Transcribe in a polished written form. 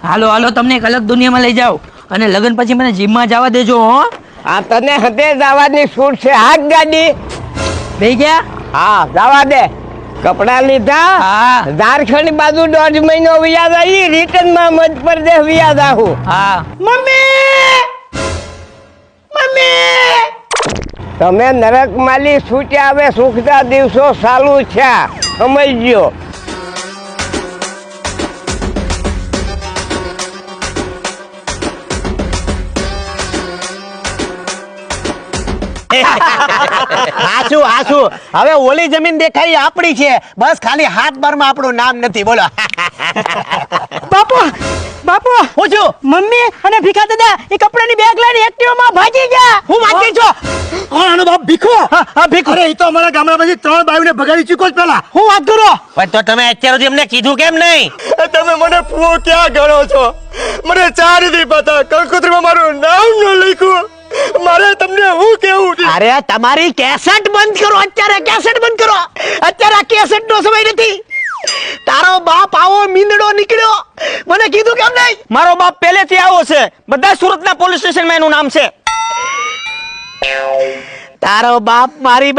હાલો હાલો, તમને એક અલગ દુનિયામાં લઈ જાઓ અને લગ્ન પછી મને જીમમાં જવા દેજો. હો, આ તને હતે જવાની છૂટ છે. હાક ગાડી. બે ગયા? હા, જવા દે. કપડા લીધા. હા ઝારખંડ બાજુ 1.5 મહિનો વ્યાજ આવી, રિટર્ન માં મધ્યપ્રદેશ વ્યાજ આવું. હા. મમ્મી, તમે નરક માલી છૂટ્યા, હવે સુખના દિવસો ચાલુ છે, સમજજો. હાચું હાચું. હવે ઓલી જમીન દેખાઈ આપણી છે, બસ ખાલી હાથ બારમાં આપણું નામ નથી. બોલો બાપુ બાપુ, હું છું. મમ્મી અને ભીખા દાદા એ કપડાની બેગ લઈને એક્ટિવામાં ભાગી ગયા. હું વાંચી છો. આનો બાપ ભીખો. હા ભીખો. અરે એ તો અમારા ગામડા પછી 3 બાયુને ભગાડી ચૂક્યો જ પેલા. હું વાત કરો. પણ તો તમે અત્યાર સુધી એમને કીધું કેમ નહીં? તમે મને ફૂવો ક્યાં ગણો છો? મને 4 દી પતા કંકોત્રીમાં મારું નામ ન લખ્યું. મારે તમને હું કેવું છે? અરે તમારી કેસેટ બંધ કરો અત્યારે. કેસેટ બંધ કરો અત્યારે. આ કેસેટ નો સમય નથી. તારો બાપ આવો મીંદડો નીકળ્યો, મને કીધું કેમ નહીં? મારો બાપ પહેલેથી આવો છે, બધા સુરતના પોલીસ સ્ટેશનમાં એનું નામ છે. તારો બાપ મારી